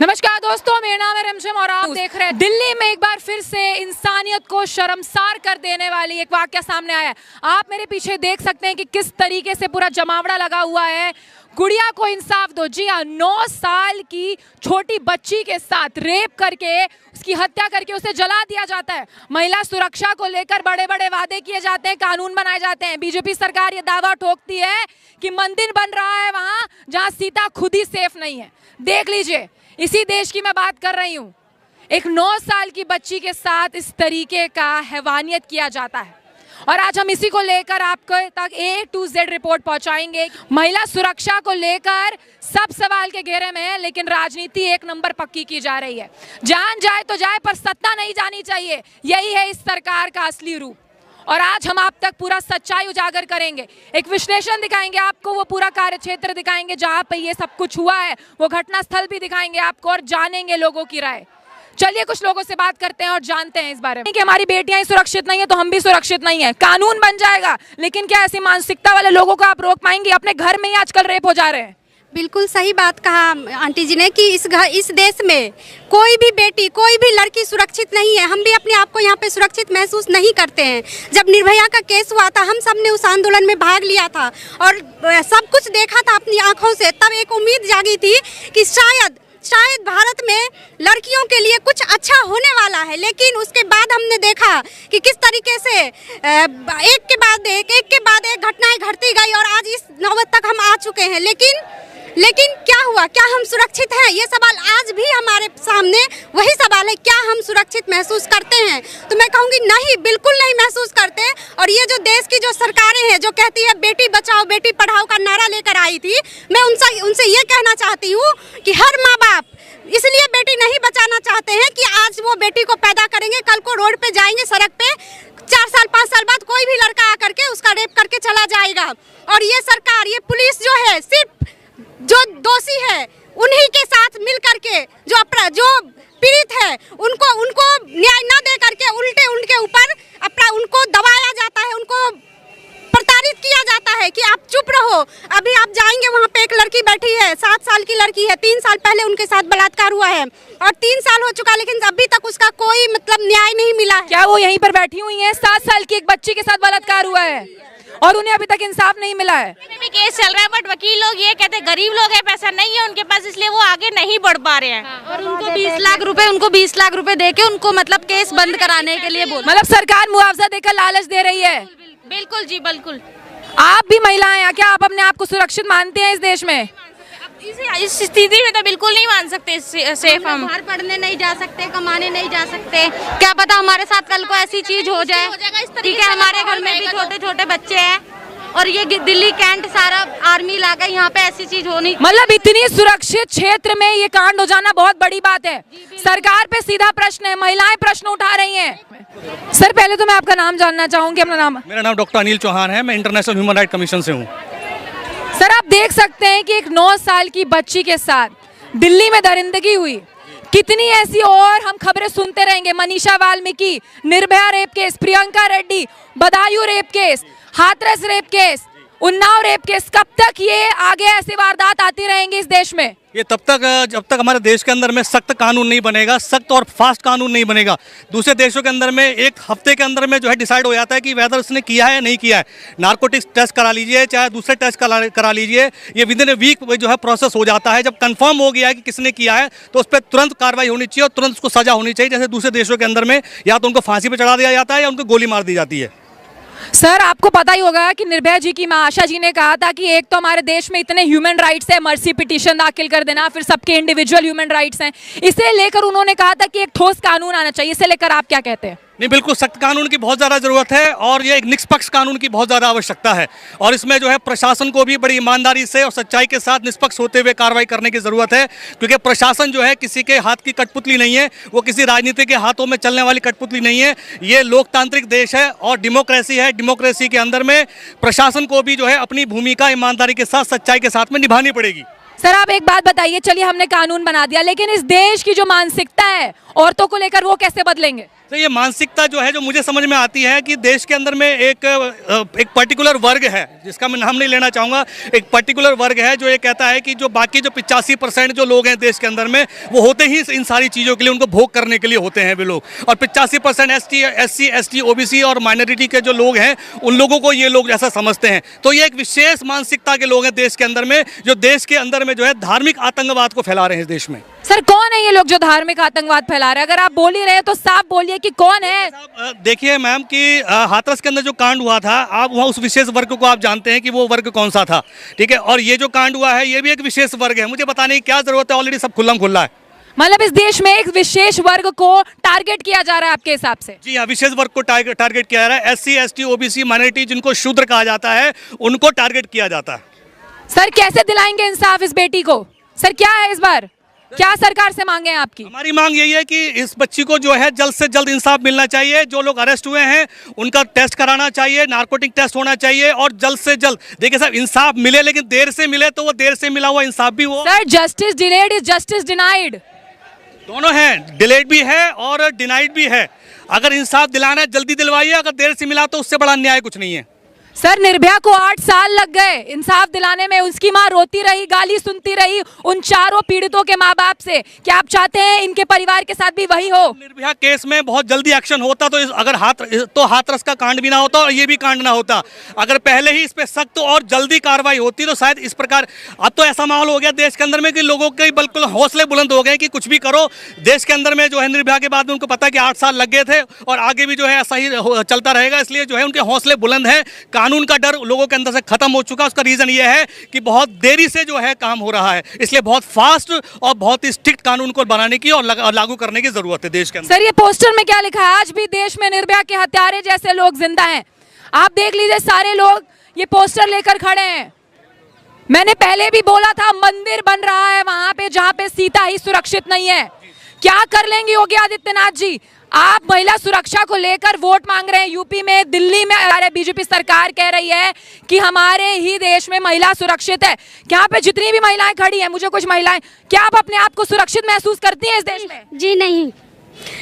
नमस्कार दोस्तों, मेरा नाम है रिमझिम और आप देख रहे हैं दिल्ली में एक बार फिर से इंसानियत को शर्मसार कर देने वाली एक वाकया सामने आया है। आप मेरे पीछे देख सकते हैं कि किस तरीके से पूरा जमावड़ा लगा हुआ है। गुड़िया को इंसाफ दो। जी हाँ, 9 साल की छोटी बच्ची के साथ रेप करके उसकी हत्या करके उसे जला दिया जाता है। महिला सुरक्षा को लेकर बड़े बड़े वादे किए जाते हैं, कानून बनाए जाते हैं। बीजेपी सरकार ये दावा ठोकती है कि मंदिर बन रहा है वहां जहां सीता खुद ही सेफ नहीं है। देख लीजिए, इसी देश की मैं बात कर रही हूँ। एक 9 साल की बच्ची के साथ इस तरीके का हैवानियत किया जाता है और आज हम इसी को लेकर आपको तक A to Z रिपोर्ट पहुंचाएंगे। महिला सुरक्षा को लेकर सब सवाल के घेरे में है, लेकिन राजनीति एक नंबर पक्की की जा रही है। जान जाए तो जाए, पर सत्ता नहीं जानी चाहिए। यही है इस सरकार का असली रूप। और आज हम आप तक पूरा सच्चाई उजागर करेंगे, एक विश्लेषण दिखाएंगे आपको, वो पूरा कार्यक्षेत्र दिखाएंगे जहां पे ये सब कुछ हुआ है, वो घटनास्थल भी दिखाएंगे आपको और जानेंगे लोगों की राय। चलिए कुछ लोगों से बात करते हैं और जानते हैं इस बारे में कि हमारी बेटियां ही सुरक्षित नहीं है तो हम भी सुरक्षित नहीं है। कानून बन जाएगा, लेकिन क्या ऐसी मानसिकता वाले लोगों को आप रोक पाएंगे? अपने घर में ही आजकल रेप हो जा रहे हैं। बिल्कुल सही बात कहा आंटी जी ने कि इस देश में कोई भी बेटी, कोई भी लड़की सुरक्षित नहीं है। हम भी अपने आप को यहाँ पे सुरक्षित महसूस नहीं करते हैं। जब निर्भया का केस हुआ था, हम सब ने उस आंदोलन में भाग लिया था और सब कुछ देखा था अपनी आंखों से। तब एक उम्मीद जागी थी कि शायद भारत में लड़कियों के लिए कुछ अच्छा होने वाला है। लेकिन उसके बाद हमने देखा कि किस तरीके से एक के बाद एक घटनाएं घटती गई और आज इस नौबत तक हम आ चुके हैं। लेकिन क्या हुआ? क्या हम सुरक्षित हैं? ये सवाल आज भी हमारे सामने वही सवाल है, क्या हम सुरक्षित महसूस करते हैं? तो मैं कहूँगी नहीं, बिल्कुल नहीं महसूस करते। और ये जो देश की जो सरकारें हैं जो कहती है बेटी बचाओ बेटी पढ़ाओ का नारा लेकर आई थी, मैं उनसे ये कहना चाहती हूँ कि हर माँ बाप इसलिए बेटी नहीं बचाना चाहते हैं कि आज वो बेटी को पैदा करेंगे, कल को रोड पे जाएंगे, सड़क पे 4 साल 5 साल बाद कोई भी लड़का आकर के उसका रेप करके चला जाएगा। और ये सरकार, ये पुलिस जो है, सिर्फ जो दोषी है उन्हीं के साथ मिल करके जो पीड़ित है उनको न्याय न दे करके उल्टे उनके ऊपर उनको दबाया जाता है, उनको प्रताड़ित किया जाता है कि आप चुप रहो। अभी आप जाएंगे, वहाँ पे एक लड़की बैठी है, 7 साल की लड़की है, 3 साल पहले उनके साथ बलात्कार हुआ है और 3 साल हो चुका, लेकिन अभी तक उसका कोई मतलब न्याय नहीं मिला है। क्या वो यहीं पर बैठी हुई हैं? 7 साल की एक बच्ची के साथ बलात्कार हुआ है और उन्हें अभी तक इंसाफ नहीं मिला है। भी केस चल रहा है, बट वकील लोग ये कहते हैं गरीब लोग हैं, पैसा नहीं है उनके पास, इसलिए वो आगे नहीं बढ़ पा रहे हैं। और उनको 20 लाख रुपए देके उनको मतलब केस बंद कराने के लिए बोला। मतलब सरकार मुआवजा देकर लालच दे रही है। बिल्कुल जी, बिल्कुल। आप भी महिलाएं हैं, क्या आप अपने आप को सुरक्षित मानते हैं इस देश में? इस स्थिति में तो बिल्कुल नहीं मान सकते सेफ। हम बाहर पढ़ने नहीं जा सकते, कमाने नहीं जा सकते। क्या पता हमारे साथ कल को ऐसी चीज हो जाए। ठीक है, हमारे घर में भी छोटे छोटे बच्चे हैं और ये दिल्ली कैंट सारा आर्मी लाकर यहाँ पे ऐसी चीज होनी, मतलब इतनी सुरक्षित क्षेत्र में ये कांड हो जाना बहुत बड़ी बात है। सरकार पे सीधा प्रश्न है, महिलाएं प्रश्न उठा रही हैं। सर, पहले तो मैं आपका नाम जानना चाहूंगी। अपना नाम? मेरा नाम डॉक्टर अनिल चौहान है, मैं इंटरनेशनल ह्यूमन राइट कमीशन से हूँ। सर, आप देख सकते हैं कि एक 9 साल की बच्ची के साथ दिल्ली में दरिंदगी हुई। कितनी ऐसी और हम खबरें सुनते रहेंगे। Manisha Valmiki, Nirbhaya rape case, Priyanka Reddy, Badaun rape case, Hathras rape case, Unnao rape case. कब तक ये आगे ऐसी वारदात आती रहेंगी इस देश में? ये तब तक जब तक हमारे देश के अंदर में सख्त कानून नहीं बनेगा, सख्त और फास्ट कानून नहीं बनेगा। दूसरे देशों के अंदर में 1 हफ्ते के अंदर में जो है डिसाइड हो जाता है कि वेदर उसने किया है या नहीं किया है। नार्कोटिक्स टेस्ट करा लीजिए, चाहे दूसरे टेस्ट करा लीजिए, ये विदिन ए वीक जो है प्रोसेस हो जाता है। जब कंफर्म हो गया है कि किसने किया है तो उस पर तुरंत कार्रवाई होनी चाहिए और तुरंत उसको सजा होनी चाहिए। जैसे दूसरे देशों के अंदर में या तो उनको फांसी पर चढ़ा दिया जाता है या उनको गोली मार दी जाती है। सर, आपको पता ही होगा कि निर्भया जी की मां आशा जी ने कहा था कि एक तो हमारे देश में इतने ह्यूमन राइट्स है, मर्सी पिटीशन दाखिल कर देना, फिर सबके इंडिविजुअल ह्यूमन राइट्स हैं। इसे लेकर उन्होंने कहा था कि एक ठोस कानून आना चाहिए। इसे लेकर आप क्या कहते हैं? नहीं, बिल्कुल सख्त कानून की बहुत ज़्यादा ज़रूरत है और ये एक निष्पक्ष कानून की बहुत ज़्यादा आवश्यकता है। और इसमें जो है प्रशासन को भी बड़ी ईमानदारी से और सच्चाई के साथ निष्पक्ष होते हुए कार्रवाई करने की ज़रूरत है, क्योंकि प्रशासन जो है किसी के हाथ की कठपुतली नहीं है, वो किसी राजनीति के हाथों में चलने वाली कठपुतली नहीं है। ये लोकतांत्रिक देश है और डेमोक्रेसी है। डेमोक्रेसी के अंदर में प्रशासन को भी जो है अपनी भूमिका ईमानदारी के साथ, सच्चाई के साथ में निभानी पड़ेगी। सर आप एक बात बताइए, चलिए हमने कानून बना दिया, लेकिन इस देश की जो मानसिकता है औरतों को लेकर वो कैसे बदलेंगे? तो ये मानसिकता जो है, जो मुझे समझ में आती है कि देश के अंदर में एक पर्टिकुलर वर्ग है, जिसका मैं नाम नहीं लेना चाहूँगा, एक पर्टिकुलर वर्ग है जो ये कहता है कि जो बाकी जो 85% जो लोग हैं देश के अंदर में, वो होते ही इन सारी चीज़ों के लिए, उनको भोग करने के लिए होते हैं वे लोग। और 85% SC, ST, OBC और माइनॉरिटी के जो लोग हैं, उन लोगों को ये लोग ऐसा समझते हैं। तो ये एक विशेष मानसिकता के लोग हैं देश के अंदर में, जो देश के अंदर में जो है धार्मिक आतंकवाद को फैला रहे हैं इस देश में। सर कौन है ये लोग जो धार्मिक आतंकवाद फैला रहे हैं? अगर आप बोल ही रहे हैं तो साफ बोलिए कि कौन है। देखिए मैम कि हाथरस के अंदर जो कांड हुआ था, आप वहाँ उस विशेष वर्ग को आप जानते हैं कि वो वर्ग कौन सा था, ठीक है। और ये जो कांड हुआ है ये भी एक विशेष वर्ग है, मुझे बताने की क्या जरूरत है, ऑलरेडी सब खुल्लम खुल्ला है। मतलब इस देश में एक विशेष वर्ग को टारगेट किया जा रहा है आपके हिसाब से? जी हाँ, विशेष वर्ग को टारगेट किया जा रहा है। SC, ST, OBC, माइनॉरिटी जिनको शूद्र कहा जाता है, उनको टारगेट किया जाता है। सर कैसे दिलाएंगे इंसाफ इस बेटी को? सर क्या है इस बार, क्या सरकार से मांगे हैं आपकी? हमारी मांग यही है कि इस बच्ची को जो है जल्द से जल्द इंसाफ मिलना चाहिए। जो लोग अरेस्ट हुए हैं उनका टेस्ट कराना चाहिए, नारकोटिक टेस्ट होना चाहिए, और जल्द से जल्द देखिए साहब इंसाफ मिले, लेकिन देर से मिले तो वो देर से मिला हुआ इंसाफ भी हो। Sir justice delayed is justice denied, दोनों हैं, डिलेड भी है और डिनाइड भी है। अगर इंसाफ दिलाना है जल्दी दिलवाइए, अगर देर से मिला तो उससे बड़ा अन्याय कुछ नहीं है। सर निर्भया को 8 साल लग गए इंसाफ दिलाने में, उसकी मां रोती रही, गाली सुनती रही उन चारों पीड़ितों के माँ बाप से। क्या आप चाहते हैं इनके परिवार के साथ भी वही हो? निर्भया केस में बहुत जल्दी एक्शन होता तो अगर हाथरस का कांड भी ना होता और ये भी कांड ना होता। अगर पहले ही इस पे सख्त और जल्दी कार्रवाई होती तो शायद इस प्रकार। अब तो ऐसा माहौल हो गया देश के अंदर में कि लोगों के बिल्कुल हौसले बुलंद हो गए कि कुछ भी करो। देश के अंदर में जो है निर्भया के बाद में उनको पता है कि 8 साल लग गए थे और आगे भी जो है ऐसा ही चलता रहेगा, इसलिए जो है उनके हौसले बुलंद हैं। कानून का डर लोगों के अंदर से खत्म हो चुका। उसका रीजन ये है कि बहुत देरी से जो है काम हो रहा है, इसलिए बहुत फास्ट और बहुत ही स्ट्रिक्ट कानून को बनाने की और लागू करने की जरूरत है देश के अंदर। सर ये पोस्टर में क्या लिखा है? आज भी देश में निर्भया के हत्यारे जैसे लोग जिंदा हैं। आप देख लीजिए, सारे लोग ये पोस्टर लेकर खड़े हैं। मैंने पहले भी बोला था मंदिर बन रहा है वहां पे जहां पे सीता ही सुरक्षित नहीं है। क्या कर लेंगे योगी आदित्यनाथ जी? आप महिला सुरक्षा को लेकर वोट मांग रहे हैं यूपी में, दिल्ली में बीजेपी सरकार कह रही है कि हमारे ही देश में महिला सुरक्षित है। यहाँ पे जितनी भी महिलाएं खड़ी हैं, मुझे कुछ महिलाएं, क्या आप अपने आप को सुरक्षित महसूस करती हैं इस देश में? जी नहीं,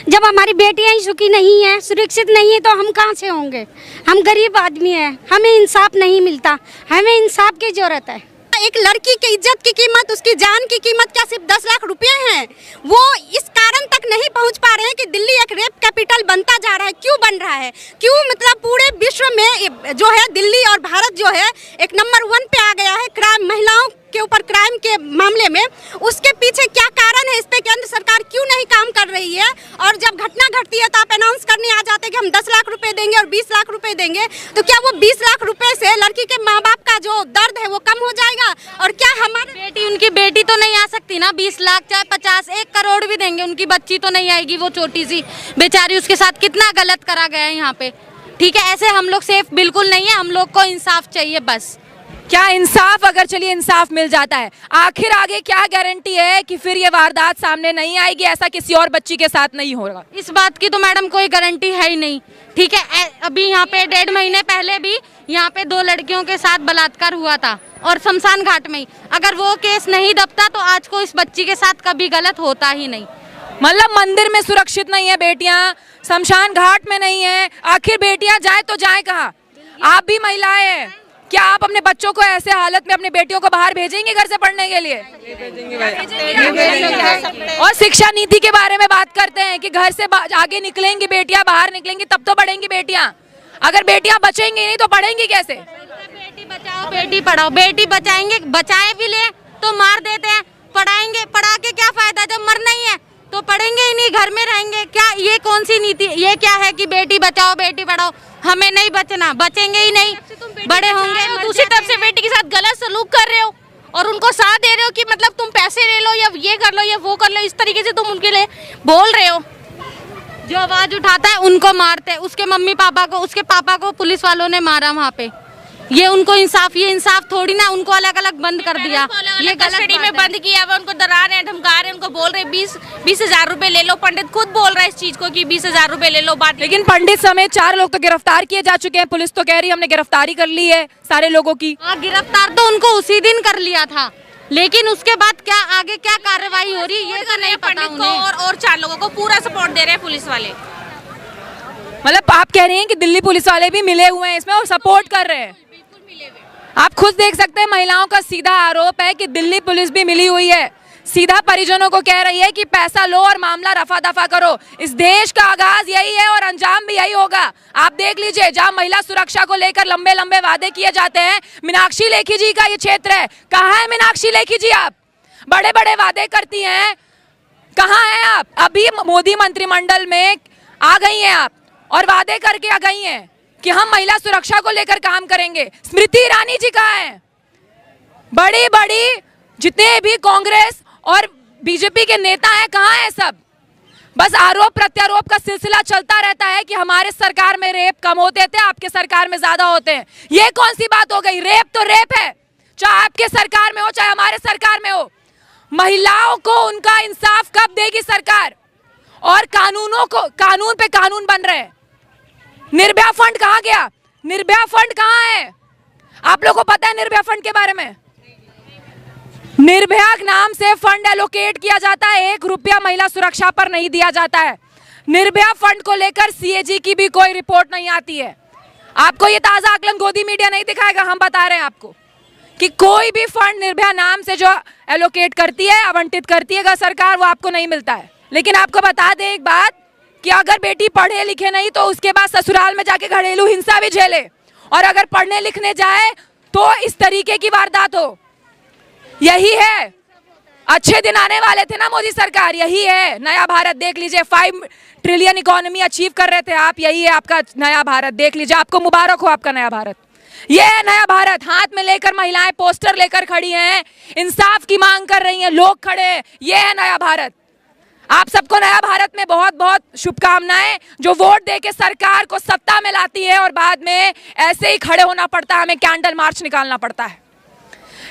जब हमारी बेटियां ही सुखी नहीं है, सुरक्षित नहीं है, तो हम कहाँ से होंगे? हम गरीब आदमी हैं, हमें इंसाफ नहीं मिलता, हमें इंसाफ की जरूरत है। एक लड़की की इज्जत की कीमत, उसकी जान की कीमत क्या सिर्फ 10 लाख रुपए हैं? वो इस कारण तक नहीं पहुंच पा रहे हैं कि दिल्ली एक रेप कैपिटल बनता जा रहा है। क्यों बन रहा है? क्यों मतलब पूरे विश्व में जो है दिल्ली और भारत जो है एक नंबर 1 पे आ गया है क्राइम, महिलाओं के ऊपर क्राइम के मामले में। उसके पीछे क्या कारण है? इस पे केंद्र सरकार क्यों नहीं काम कर रही है? और जब घटना घटती है तो आप अनाउंस करने आ जाते हैं कि हम 10 लाख रुपए देंगे और 20 लाख रुपए देंगे। तो क्या वो 20 लाख रुपए से लड़की के माँ बाप का जो दर्द है वो कम हो जाएगा? और क्या हमारी बेटी, उनकी बेटी तो नहीं आ सकती ना? 20 लाख चाहे 50, 1 करोड़ भी देंगे, उनकी बच्ची तो नहीं आएगी। वो छोटी सी बेचारी, उसके साथ कितना गलत करा गया है यहाँ पे। ठीक है, ऐसे हम लोग सेफ बिल्कुल नहीं है। हम लोग को इंसाफ चाहिए बस। क्या इंसाफ, अगर चलिए इंसाफ मिल जाता है, आखिर आगे क्या गारंटी है कि फिर ये वारदात सामने नहीं आएगी, ऐसा किसी और बच्ची के साथ नहीं होगा? इस बात की तो मैडम कोई गारंटी है ही नहीं। ठीक है, अभी यहाँ पे 1.5 महीने पहले भी यहाँ पे 2 लड़कियों के साथ बलात्कार हुआ था और शमशान घाट में ही। अगर वो केस नहीं दबता तो आज को इस बच्ची के साथ कभी गलत होता ही नहीं। मतलब मंदिर में सुरक्षित नहीं है बेटियां, शमशान घाट में नहीं है, आखिर बेटियां जाए तो जाए कहाँ? आप भी महिलाएं हैं, क्या आप अपने बच्चों को ऐसे हालत में, अपने बेटियों को बाहर भेजेंगे घर से पढ़ने के लिए? और शिक्षा नीति के बारे में बात करते हैं कि घर से आगे निकलेंगी बेटियां, बाहर निकलेंगी तब तो पढ़ेंगी बेटियां। अगर बेटियां बचेंगी नहीं तो पढ़ेंगी कैसे? बेटी बचाओ बेटी पढ़ाओ। बेटी बचाएंगे, बचाए भी ले तो मार देते हैं। पढ़ाएंगे, पढ़ा के क्या फायदा जब मरना ही है? तो पढ़ेंगे ही नहीं, घर में रहेंगे। क्या ये कौन सी नीति? ये क्या है कि बेटी बचाओ बेटी पढ़ाओ? हमें नहीं बचना, बचेंगे ही नहीं। बड़े होंगे, दूसरी तरफ से बेटी के साथ गलत सलूक कर रहे हो और उनको साथ दे रहे हो कि मतलब तुम पैसे ले लो या ये कर लो या वो कर लो। इस तरीके से तुम उनके लिए बोल रहे हो। जो आवाज उठाता है उनको मारते हैं। उसके मम्मी पापा को, उसके पापा को पुलिस वालों ने मारा वहाँ पे। ये उनको इंसाफ, ये इंसाफ थोड़ी ना, उनको अलग अलग बंद कर दिया। ये कस्टडी में बंद किया हुआ, उनको डरा रहे हैं, धमका रहे हैं, उनको बोल रहे हैं 20 हजार रुपए ले लो। पंडित खुद बोल रहा है इस चीज को कि 20 हजार रुपए ले लो। बात लेकिन पंडित समेत 4 लोग तो गिरफ्तार किए जा चुके हैं। पुलिस तो कह रही है हमने गिरफ्तारी कर ली है सारे लोगों की। हाँ, गिरफ्तार तो उनको उसी दिन कर लिया था। लेकिन उसके बाद क्या आगे क्या कार्रवाई हो रही है ये तो नहीं पता पंडित को उन्हें। और 4 लोगों को पूरा सपोर्ट दे रहे हैं पुलिस वाले। मतलब आप कह रहे हैं कि दिल्ली पुलिस वाले भी मिले हुए हैं इसमें और सपोर्ट कर रहे हैं। आप खुद देख सकते हैं, महिलाओं का सीधा आरोप है कि दिल्ली पुलिस भी मिली हुई है, सीधा परिजनों को कह रही है कि पैसा लो और मामला रफा दफा करो। इस देश का आगाज यही है और अंजाम भी यही होगा। आप देख लीजिए, जहां महिला सुरक्षा को लेकर लंबे लंबे वादे किए जाते हैं, मीनाक्षी लेखी जी का ये क्षेत्र है। कहाँ है मीनाक्षी लेखी जी? आप बड़े बड़े वादे करती हैं, कहाँ हैं आप? अभी मोदी मंत्रिमंडल में आ गई हैं आप और वादे करके आ गई हैं कि हम महिला सुरक्षा को लेकर काम करेंगे। स्मृति ईरानी जी कहाँ हैं? बड़ी बड़ी जितने भी कांग्रेस और बीजेपी के नेता हैं, कहाँ हैं सब? बस आरोप प्रत्यारोप का सिलसिला चलता रहता है कि हमारे सरकार में रेप कम होते थे, आपके सरकार में ज्यादा होते हैं। ये कौन सी बात हो गई? रेप तो रेप है, चाहे आपके सरकार में हो चाहे हमारे सरकार में हो। महिलाओं को उनका इंसाफ कब देगी सरकार? और कानूनों को, कानून पे कानून बन रहे हैं। निर्भया फंड कहाँ गया? निर्भया फंड कहाँ है? आप लोगों को पता है निर्भया फंड के बारे में? निर्भया नाम से फंड एलोकेट किया जाता है, 1 रुपया महिला सुरक्षा पर नहीं दिया जाता है। निर्भया फंड को लेकर सीएजी की भी कोई रिपोर्ट नहीं आती है। आपको ये ताजा आकलन गोदी मीडिया नहीं दिखाएगा, हम बता रहे हैं आपको कि कोई भी फंड निर्भया नाम से जो एलोकेट करती है, आवंटित करती है सरकार, वो आपको नहीं मिलता है। लेकिन आपको बता दें एक बात कि अगर बेटी पढ़े लिखे नहीं तो उसके बाद ससुराल में जाके घरेलू हिंसा भी झेले, और अगर पढ़ने लिखने जाए तो इस तरीके की वारदात हो। यही है, अच्छे दिन आने वाले थे ना मोदी सरकार, यही है नया भारत। देख लीजिए, 5 ट्रिलियन इकोनॉमी अचीव कर रहे थे आप, यही है आपका नया भारत। देख लीजिए, आपको मुबारक हो आपका नया भारत। ये है नया भारत। हाथ में लेकर महिलाएं पोस्टर लेकर खड़ी हैं, इंसाफ की मांग कर रही हैं, लोग खड़े हैं। ये है नया भारत। आप सबको नया भारत में बहुत बहुत शुभकामनाएं, जो वोट दे के सरकार को सत्ता में लाती है और बाद में ऐसे ही खड़े होना पड़ता है, हमें कैंडल मार्च निकालना पड़ता है।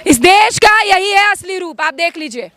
इस देश का यही है असली रूप, आप देख लीजिए।